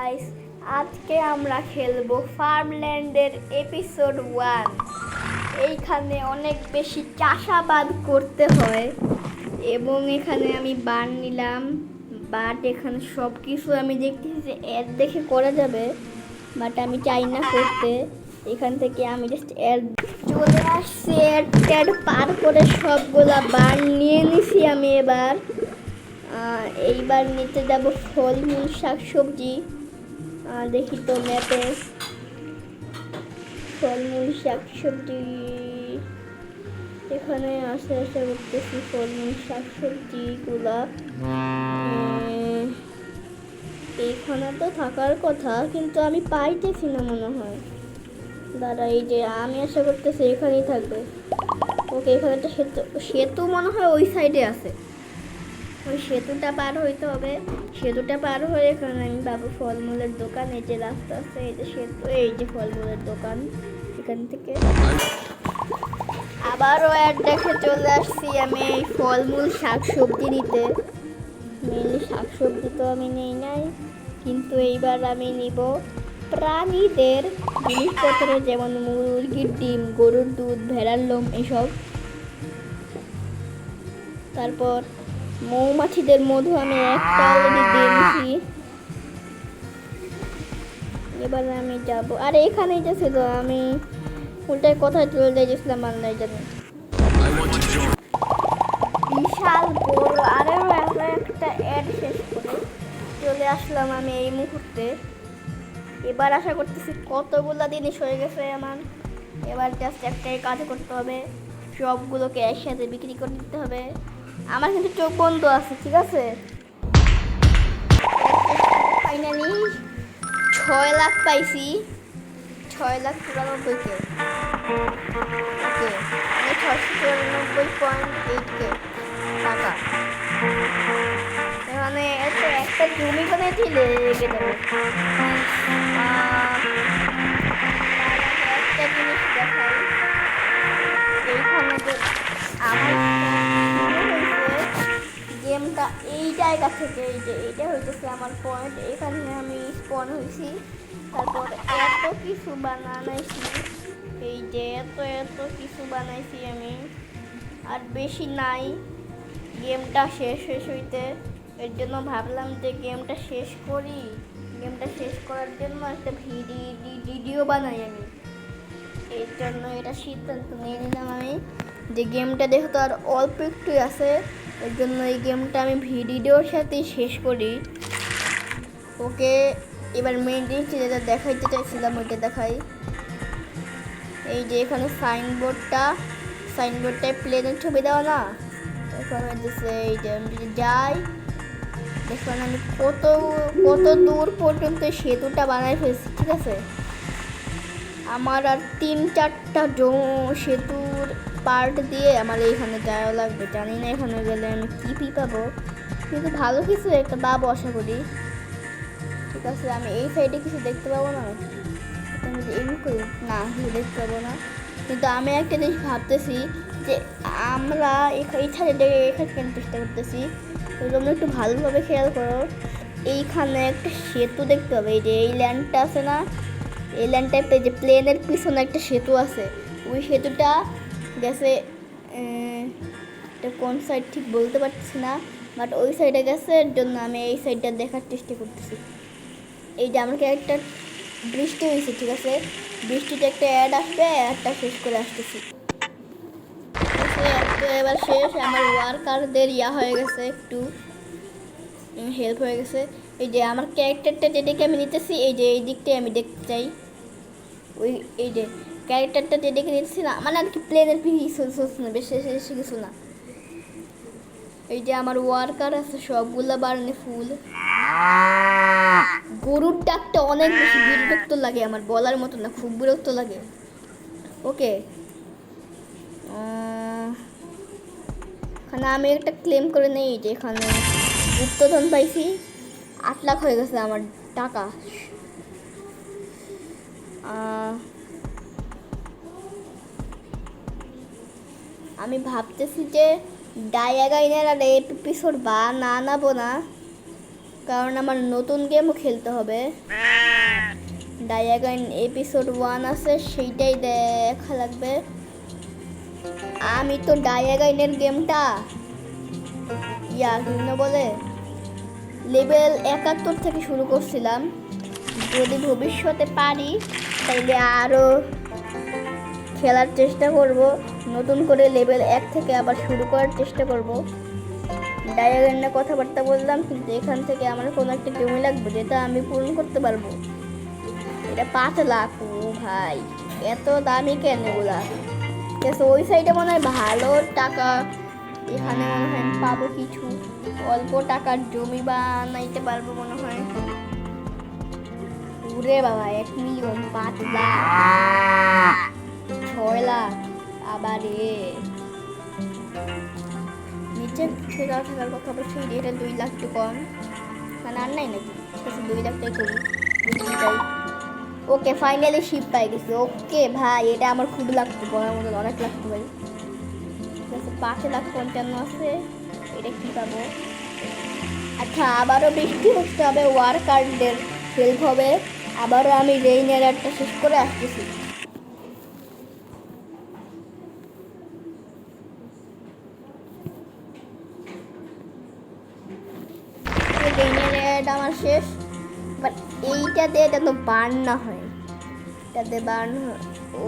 Guys, আজকে আমরা খেলবো ফার্মল্যান্ডের এপিসোড 1। এইখানে অনেক বেশি চাষাবাদ করতে হয় এবং এখানে আমি বান নিলাম, বাট এখানে সব কিছু আমি দেখতেছি যে অ্যাড দেখে করা যাবে, বাট আমি চাই না করতে। এখান থেকে আমি জাস্ট অ্যাড চলে আসছি, অ্যাড পার করে সবগুলা বান নিয়ে নিছি আমি। এইবার নিতে যাব ফলমূল শাকসবজি। দেখি তো ম্যাপে ফলমূল শাকসবজি এখানে আস্তে আস্তে করতেছি ফলমূল শাকসবজিগুলা। এইখানে তো থাকার কথা কিন্তু আমি পাইতেছি না মনে হয়। দাঁড়া, এই যে আমি আশা করতেছি এখানেই থাকবে। ওকে, এখানে একটা সেতু মনে হয় ওই সাইডে আছে। ওই সেতুটা পার হইতে হবে। সেতুটা পার হয়ে এখানে আমি পাবো ফলমূলের দোকান। এই যে রাস্তা আছে, এই যে সেতু, এই যে ফলমূলের দোকান। এখান থেকে আবারও অ্যাড দেখে চলে আসছি আমি এই ফলমূল শাকসবজি নিতে। মেনলি শাকসবজি তো আমি নেই নাই, কিন্তু এইবার আমি নিব প্রাণীদের জিনিসপত্র, যেমন মুরগির ডিম, গরুর দুধ, ভেড়ার লোম এসব। তারপর মৌমাছিদের মধু আমি একটা অলরেডি দিয়ে দিছি। এবার আমি যাব, আর এখানেই যে ছিল, আমি উল্টায় কোথায় চলে গেছিলাম আল্লাহ জানে। বিশাল বড় আরও একটা অ্যাড শেষ করে চলে আসলাম আমি এই মুহূর্তে। এবার আশা করতেছি কতগুলা জিনিস হয়ে গেছে আমার। এবার জাস্ট একটাই কাজ করতে হবে, সবগুলোকে একসাথে বিক্রি করে দিতে হবে। আমার কিন্তু চোখ বন্ধ আছে, ঠিক আছে। ফাইনালি 6 লাখ পাইছি, 6,94,000 ওকে, 694.8 টাকা। মানে একটা জমি বানিয়ে দিলে রেখে দেবে। একটা জিনিস দেখাই, এইখানে যে আমার গেমটা এই জায়গা থেকে, এই যে এইটা হইতেছে আমার পয়েন্ট, এখানে আমি স্পন হয়েছি। তারপর এত কিছু বানাইছি, এই যে এত কিছু বানাইছি আমি। আর বেশি নাই গেমটা শেষ হইতে, এর জন্য ভাবলাম যে গেমটা শেষ করি। গেমটা শেষ করার জন্য একটা ভিডিও বানাই আমি। এর জন্য এটা সিদ্ধান্ত নিয়ে নিলাম আমি যে গেমটা যেহেতু আর অল্প একটু আছে, এর জন্য এই গেমটা আমি ভিডিওর সাথেই শেষ করি। ওকে, এবার মেন জিনিসটা যেটা দেখাইতে চাইছিলাম ওইটা দেখাই। এই যে এখানে সাইনবোর্ডটায় প্লেনের ছবি দেওয়া না, এখন হইতেছে এই যে আমি যদি যাই, দেখুন আমি কত দূর পর্যন্ত সেতুটা বানাই ফেলছি, ঠিক আছে। আমার আর 3-4টা সেতুর পার্ট দিয়ে আমার এইখানে যাওয়া লাগবে। জানি না এখানে গেলে আমি কি পাবো, কিন্তু ভালো কিছু একটা পাবো আশা করি। ঠিক আছে, আমি এই সাইডে কিছু দেখতে পাবো না, আমি এমনি করি না, দেখতে পাবো না। কিন্তু আমি একটা জিনিস ভাবতেছি যে আমরা এই সাইডে এখানে চেষ্টা করতেছি, তোমরা একটু ভালোভাবে খেয়াল করো। এইখানে একটা সেতু দেখতে হবে, এই যে এই ল্যান্ডটা আছে না, এই ল্যান্ডটাতে যে প্লেনের পিছনে একটা সেতু আছে, ওই সেতুটা গেছে এটা কোন সাইড ঠিক বলতে পারছি না, বাট ওই সাইডে গেছে। এর জন্য আমি এই সাইডটা দেখার চেষ্টা করতেছি। এই যে আমাকে একটা বৃষ্টি হয়েছে, ঠিক আছে, বৃষ্টিতে একটা অ্যাড আসবে, অ্যাডটা শেষ করে আসতেছি। এবার শেষ, আমার ওয়ার্কারদের হয়ে গেছে, একটু হেল্প হয়ে গেছে। এই যে আমার ক্যারেক্টারটা যেদিকে আমি নিতেছি, এই যে এই দিকটাই আমি দেখতে চাই। ওই এই যে ক্যারেক্টারটা যেদিকে নিতেছি না, মানে আর কি প্লেনের কিছু না, বেশি কিছু না। এই যে আমার ওয়ার্কার আছে সবগুলা বাড়নে ফুল। গরুর ডাকটা অনেক বেশি বিরক্ত লাগে আমার, বলার মতো না, খুব বিরক্ত লাগে। ওকে, এখানে আমি একটা ক্লেম করে নেই যে এখানে গুপ্তধন পাইছি, 8 লাখ হয়ে গেছে আমার টাকা। আমি ভাবতেছি যে ডায়াগাইনের আর এপিসোড বানাবো না, কারণ আমার নতুন গেমও খেলতে হবে। ডায়াগাইন এপিসোড 1 আছে, সেইটাই দেখা লাগবে। আমি তো ডায়াগাইনের গেমটা বলে লেভেল 71 থেকে শুরু করছিলাম। যদি ভবিষ্যতে পারি তাইলে আরও খেলার চেষ্টা করব, নতুন করে লেভেল 1 থেকে আবার শুরু করার চেষ্টা করব। ডায়াগাইনের কথাবার্তা বললাম, কিন্তু এখান থেকে আমার কোনো একটা জমি লাগবে যেটা আমি পূরণ করতে পারবো। এটা 5 লাখ। ও ভাই, এত দামি কেন এগুলা? ওই সাইডে মনে হয় ভালো টাকা, এখানে মনে হয় আমি পাবো কিছু অল্প টাকার জমি বানাইতে পারবো মনে হয়। ওরে বাবা, 1 মিলিয়ন, 5 লাখ, 6 লাখ, আবার নিচে ফেরা থাকার কথা অবশ্যই। এটা 2 লাখ তো কম, মানে আর নাই নাকি? ঠিক আছে, 2 লাখটাই করি। ওকে, ফাইনালি শিপ পাই গেছি। ওকে ভাই, এটা আমার খুব লাগতো, বলার মতন অনেক লাগতো ভাই। ঠিক আছে, 5,55,000 আছে। এটা কি পাবো? আচ্ছা, আবারও বৃষ্টি হচ্ছে হবে, ওয়ার্কারদের হেল্প হবে। আবারও আমি রেইন এরারটা শেষ করে আসতেছি। রেইন এরারটা আমার শেষ, বাট এইটাতে এটা তো বার্ন না হয়, এটাতে বার্ন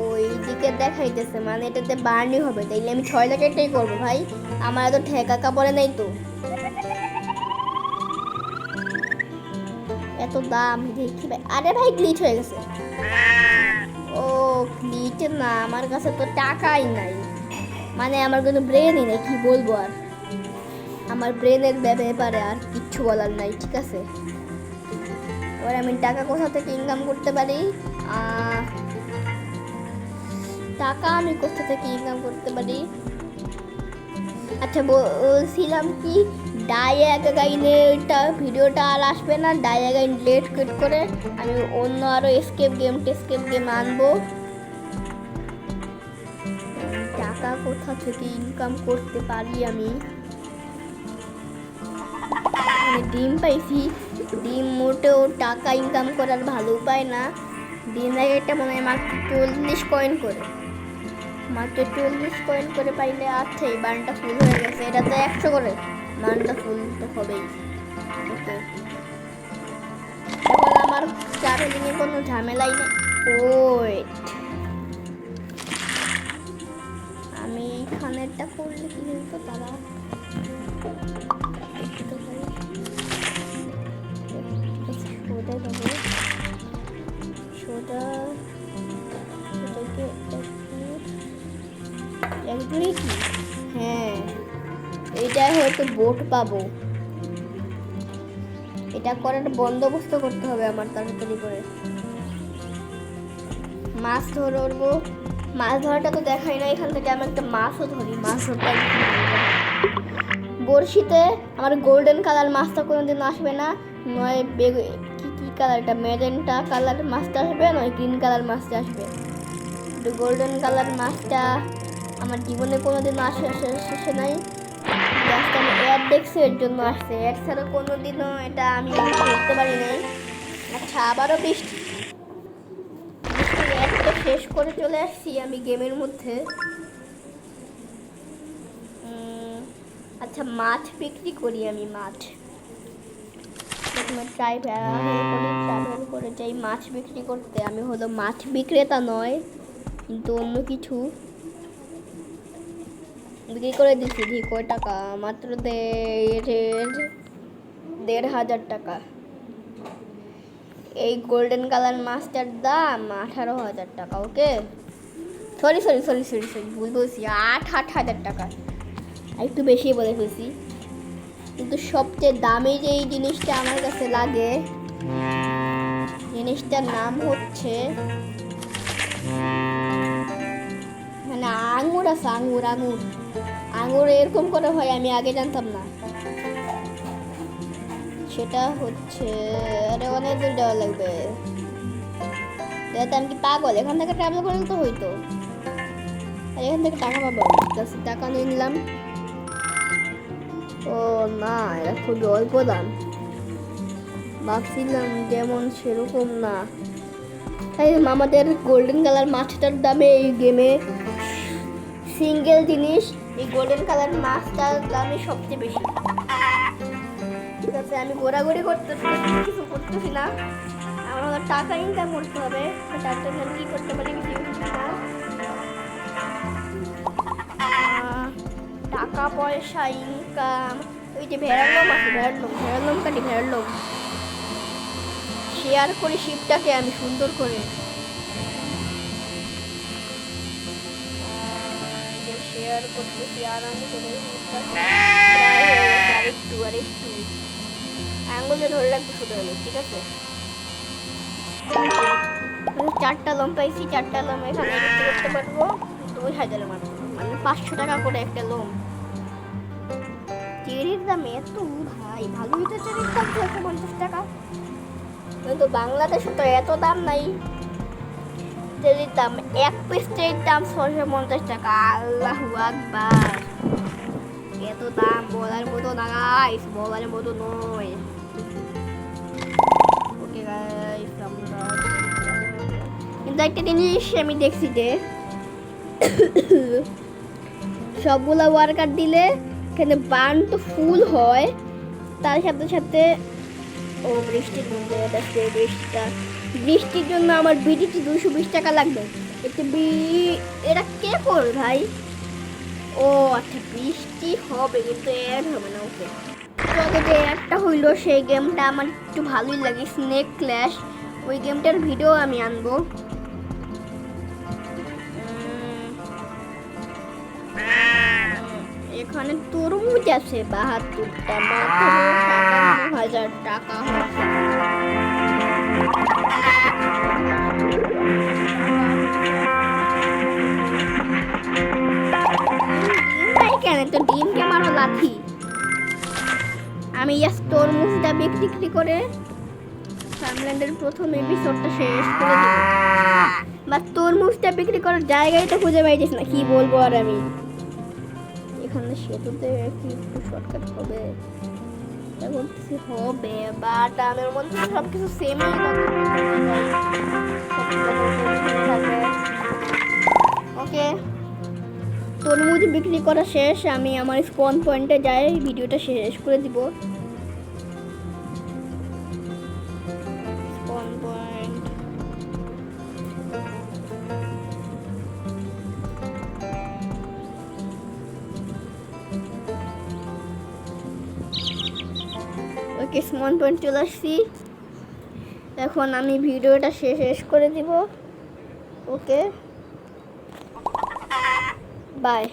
ওই দিকে দেখাইতেছে, মানে এটাতে বার্নই হবে। তাইলে আমি 6 লাখেরটাই করবো ভাই, আমার এত ঠেকা কাপড়ে নেই তো। এত দাম দেখি ভাই। আরে ভাই, গ্লিচ হয়ে গেছে। ও গ্লিচ না, আমার কাছে তো টাকাই নাই, মানে আমার কোনো ব্রেনই নেই, কি বলবো আর। আমার ব্রেনের ব্যাপারে আর কিচ্ছু বলার নাই। ঠিক আছে, এবার আমি টাকা কোথা থেকে ইনকাম করতে পারি? টাকা আমি কোথা থেকে ইনকাম করতে পারি? আচ্ছা, বলছিলাম কি, ডায়াগাইনেরটা ভিডিওটা আর আসবে না। ডায়াগাইন লেট কেট করে আমি অন্য আরো এসকেপ গেম আনবো। টাকা কোথা থেকে ইনকাম করতে পারি আমি? ডিম পাইছি, ডিম মোটেও টাকা ইনকাম করার ভালো উপায় না। ডিম একটা মনে হয় মাত্র 40 কয়েন করে, মাত্র 40 কয়েন করে পাইলে। আচ্ছা, এই বানটা ফুল হয়ে গেছে, এটা তো 100 করে, বানটা ফুল তো হবেই। ওকে, এখন আমার ট্রাভেলিংয়ে কোনো ঝামেলাই নেই। ওয়েট, আমি এইখানেরটা করলে কি হতো? তারা সোজা যাবো, সোজা একদমই কি? হ্যাঁ, এইটাই হয়তো বোট পাবো। এটা করার বন্দোবস্ত করতে হবে আমার তাড়াতাড়ি করে। মাছ ধরবো, মাছ ধরাটা তো দেখাই না, এখান থেকে আমি একটা মাছও ধরি। মাছ ধরতে বড়শিতে আমার গোল্ডেন কালার মাছটা কোনোদিন আসবে না, নয় কি কালারটা, মেজেন্টা কালার মাছটা আসবে, নয় গ্রিন কালার মাছটা আসবে। গোল্ডেন কালার মাছটা আমার জীবনে কোনোদিন শেষে নাই। জাস্ট আমি অ্যাড দেখছি, এর জন্য আসছে, অ্যাড ছাড়া কোনোদিনও এটা আমি ধরতে পারি নাই। আচ্ছা, আবারও বৃষ্টি অ্যাডটা শেষ করে চলে আসছি আমি গেমের মধ্যে। আচ্ছা, মাছ বিক্রি করি আমি। মাছ প্রথমে ট্রাভেল করে যাই মাছ বিক্রি করতে। আমি হলো মাছ বিক্রেতা নয়, কিন্তু অন্য কিছু বিক্রি করে দিচ্ছি। কয় টাকা? মাত্র 1,500 টাকা। এই গোল্ডেন কালার মাছটার দাম 18,000 টাকা। ওকে, সরি, ভুল বলছি, 8,000 টাকা, একটু বেশি বলে ফেলছি। কিন্তু সবচেয়ে দামি যে এই জিনিসটা আমার কাছে লাগে, জিনিসটার নাম হচ্ছে, মানে আঙুর আছে, আঙুর এরকম করে হয়, আমি আগে জানতাম না। সেটা হচ্ছে, আরে অনেক দূর যাওয়া লাগবে। আমি কি পাগল? এখান থেকে ট্রাভেল করলে তো হইতো, আর এখান থেকে টাকা পাবো। টাকা নিয়ে নিলাম। ও না, এটা খুবই অল্প দাম। ভাবছিলাম যেমন সেরকম না। তাই আমাদের গোল্ডেন কালার মাছটার দামে এই গেমে সিঙ্গেল জিনিস এই গোল্ডেন কালার মাছটার দামই সবচেয়ে বেশি। ঠিক আছে, আমি ঘোরাঘুরি করতেছি, কিছু করতেছি না, আমার টাকা ইনকাম করতে হবে। টাকা ইনকাম কি করতে পারি কিছু না, টাকা পয়সা ইনকাম। ওই যে ভেড়ার লোম আছে, ভেড়ার লোম কাটি, ভেড়ার লোম শেয়ার করি শিপটাকে আমি সুন্দর করে শেয়ার করতেছি আরাম করে। আরেকটু আঙুলে ধরে রাখতে শুরু হলো। ঠিক আছে, 4টা লোম পাইছি, 4টা লোম এখানে বিক্রি করতে পারবো 2000 মাত্র, মানে 500 টাকা করে একটা লোম। চেরির দাম এত ভাই, ভালোই তো চেরির দাম 650 টাকা, কিন্তু বাংলাদেশে তো এত দাম নাই চেরির দাম। এক পিস চেরির দাম 650 টাকা। আল্লাহু আকবার, এত দাম বলার মতো না গাইস, বলার মতো নয়। ওকে গাইস, আমরা কিন্তু একটা জিনিস আমি দেখছি যে সবগুলা ওয়ার্কার দিলে এখানে বার্ন তো ফুল হয়, তার সাথে সাথে ও বৃষ্টির মধ্যে বৃষ্টির জন্য আমার বিডিটি 220 টাকা লাগবে। এটা কে করবে ভাই? ও আচ্ছা, বৃষ্টি হবে কিন্তু এড হবে না। ওকে, যে একটা হইলো সেই গেমটা আমার একটু ভালোই লাগে, স্নেক ক্ল্যাশ। ওই গেমটার ভিডিও আমি আনবো। এখানে তরমুজ আছে 72টা, মাত্র 57,000 টাকা। কেন তো ডিম কে মারো লাঠি। আমি তরমুজটা বিক্রি করে সামল্যান্ডের প্রথম এপিসোডটা শেষ করে দেব। বা তরমুজটা বিক্রি করার জায়গায় তো খুঁজে পাইছিস না, কি বলবো আর আমি। এখানে সেতুতে কি একটু শর্টকাট হবে? এখন কিছু হবে, বাট আমার মধ্যে সব কিছু সেমই থাকে। ওকে, তরমুজ বিক্রি করা শেষ, আমি আমার স্পন পয়েন্টে যাই, ভিডিওটা শেষ করে দিব। স্পন পয়েন্ট, ওকে স্পন পয়েন্ট চলে আসছি। এখন আমি ভিডিওটা শেষ করে দিব। ওকে, বাই।